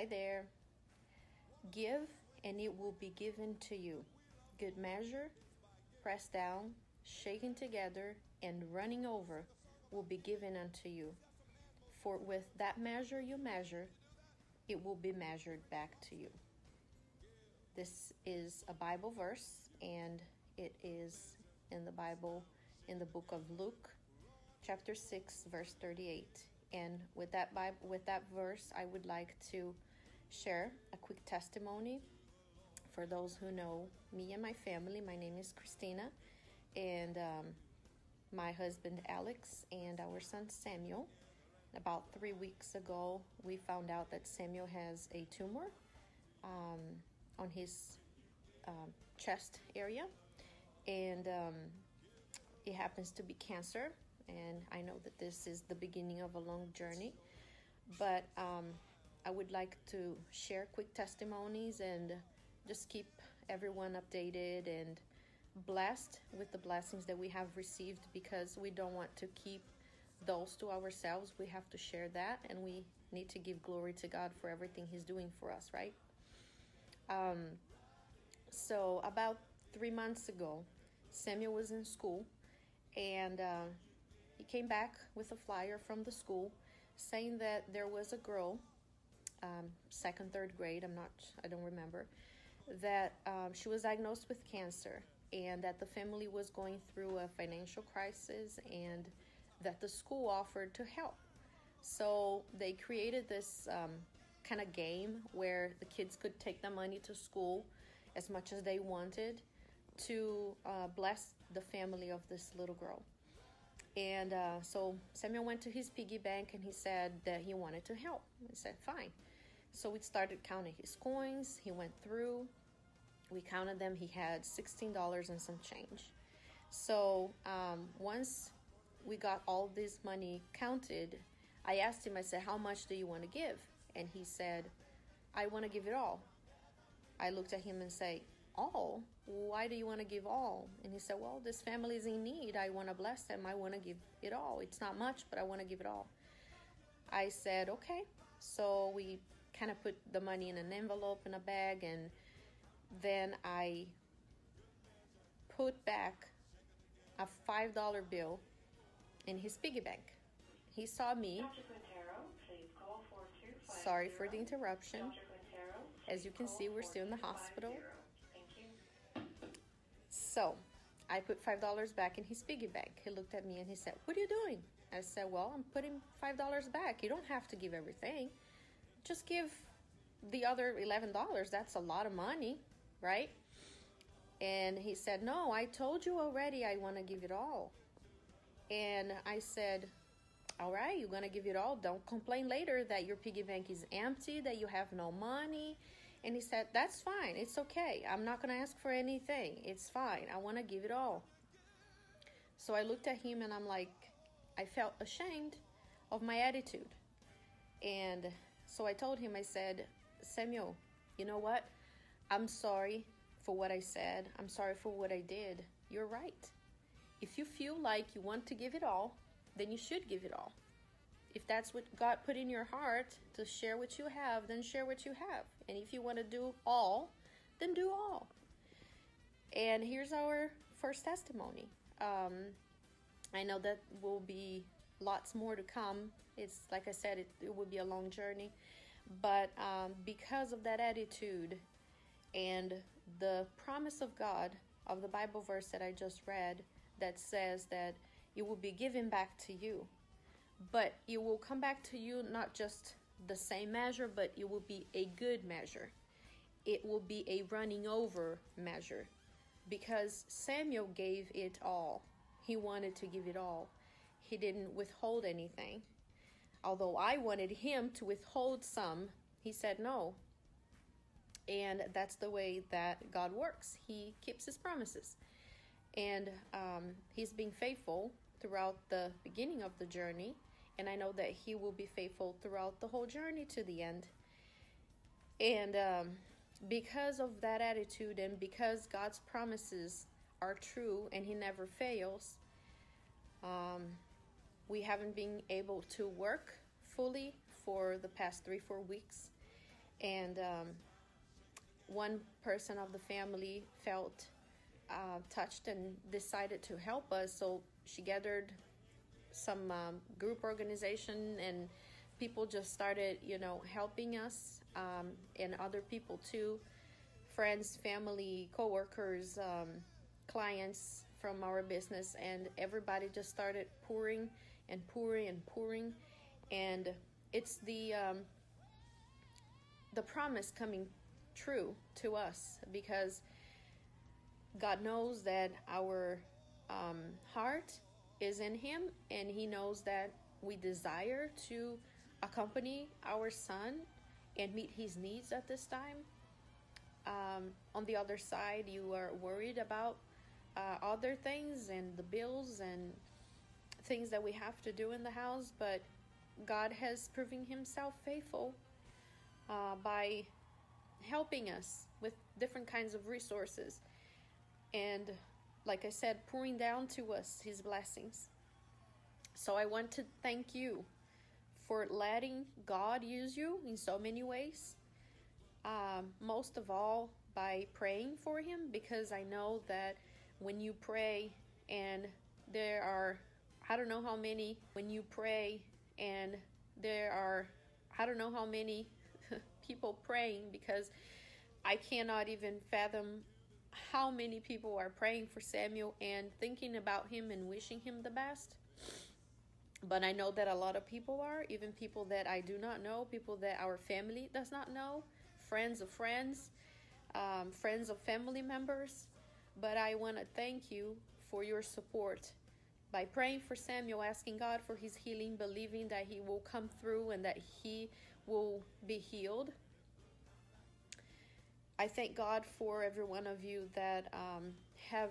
Hi there. Give, and it will be given to you. Good measure, pressed down, shaken together, and running over will be given unto you. For with that measure you measure, it will be measured back to you. This is a Bible verse, and it is in the Bible, in the book of Luke, chapter 6, verse 38. And with that verse, I would like to share a quick testimony for those who know me and my family. My name is Christina, and my husband Alex and our son Samuel. About 3 weeks ago, we found out that Samuel has a tumor on his chest area, and it happens to be cancer. And I know that this is the beginning of a long journey, but I would like to share quick testimonies and just keep everyone updated and blessed with the blessings that we have received, because we don't want to keep those to ourselves. We have to share that, and we need to give glory to God for everything He's doing for us, right? So about 3 months ago, Samuel was in school, and he came back with a flyer from the school saying that there was a girl, second, third grade, I don't remember, that she was diagnosed with cancer, and that the family was going through a financial crisis, and that the school offered to help. So they created this kind of game where the kids could take the money to school as much as they wanted to bless the family of this little girl. And so Samuel went to his piggy bank, and he said that he wanted to help. I said, fine. So we started counting his coins. He went through. We counted them. He had $16 and some change. So once we got all this money counted, I asked him, I said, how much do you want to give? And he said, I want to give it all. I looked at him and said, all? Why do you want to give all? And he said, well, this family is in need. I want to bless them. I want to give it all. It's not much, but I want to give it all. I said, okay. So we kind of put the money in an envelope, in a bag, and then I put back a $5 bill in his piggy bank. He saw me. Dr. Quintero, please call 4250. Sorry for the interruption. Dr. Quintero, as you can see, we're still in the hospital. Thank you. So I put $5 back in his piggy bank. He looked at me and he said, what are you doing? I said, well, I'm putting $5 back. You don't have to give everything. Just give the other $11. That's a lot of money, right? And he said, no, I told you already I want to give it all. And I said, all right, you're going to give it all. Don't complain later that your piggy bank is empty, that you have no money. And he said, that's fine. It's okay. I'm not going to ask for anything. It's fine. I want to give it all. So I looked at him and I'm like, I felt ashamed of my attitude. And so I told him, I said, Samuel, you know what? I'm sorry for what I said. I'm sorry for what I did. You're right. If you feel like you want to give it all, then you should give it all. If that's what God put in your heart to share what you have, then share what you have. And if you want to do all, then do all. And here's our first testimony. I know that will be lots more to come. It's like I said, it will be a long journey. But because of that attitude and the promise of God, of the Bible verse that I just read, that says that it will be given back to you. But it will come back to you not just the same measure, but it will be a good measure. It will be a running over measure. Because Samuel gave it all. He wanted to give it all. He didn't withhold anything. Although I wanted him to withhold some, he said no. And that's the way that God works. He keeps his promises. And he's being faithful throughout the beginning of the journey. And I know that he will be faithful throughout the whole journey to the end. And because of that attitude, and because God's promises are true and he never fails, we haven't been able to work fully for the past 3-4 weeks. And one person of the family felt touched and decided to help us. So she gathered some group organization, and people just started, helping us, and other people too, friends, family, coworkers, clients from our business, and everybody just started pouring and pouring and pouring. And it's the promise coming true to us, because God knows that our heart is in Him, and He knows that we desire to accompany our son and meet his needs at this time. On the other side, you are worried about other things and the bills and things that we have to do in the house, but God has proven Himself faithful by helping us with different kinds of resources, and like I said, pouring down to us His blessings. So I want to thank you for letting God use you in so many ways, most of all by praying for Him, because I know that when you pray, and there are I don't know how many when you pray and there are I don't know how many people praying, because I cannot even fathom how many people are praying for Samuel and thinking about him and wishing him the best. But I know that a lot of people are, even people that I do not know, people that our family does not know, friends of friends, friends of family members. But I want to thank you for your support by praying for Samuel, asking God for his healing, believing that he will come through and that he will be healed. I thank God for every one of you that have,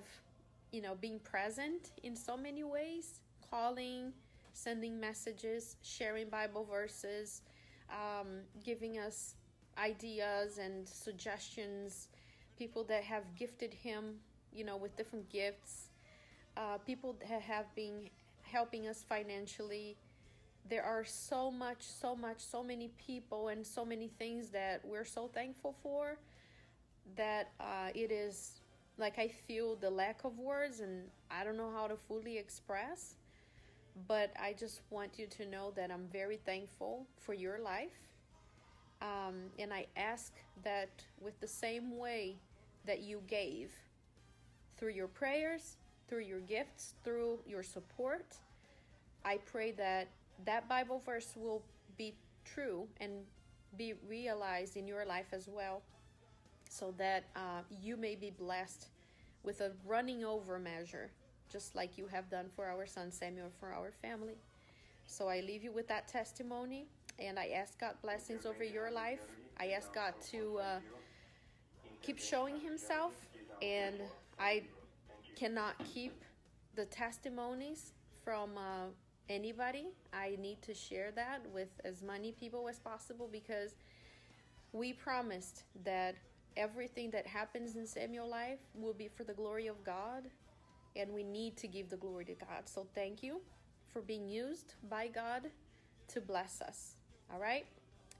been present in so many ways, calling, sending messages, sharing Bible verses, giving us ideas and suggestions, people that have gifted him, with different gifts, people that have been helping us financially. There are so many people and so many things that we're so thankful for, that it is like I feel the lack of words and I don't know how to fully express. But I just want you to know that I'm very thankful for your life. And I ask that with the same way that you gave, through your prayers, through your gifts, through your support, I pray that that Bible verse will be true and be realized in your life as well, so that you may be blessed with a running over measure, just like you have done for our son Samuel, for our family. So I leave you with that testimony, and I ask God blessings over your life. I ask God to keep showing Himself, and I cannot keep the testimonies from anybody. I need to share that with as many people as possible, because we promised that everything that happens in Samuel's life will be for the glory of God, and we need to give the glory to God. So thank you for being used by God to bless us. All right?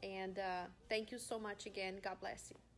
And thank you so much again. God bless you.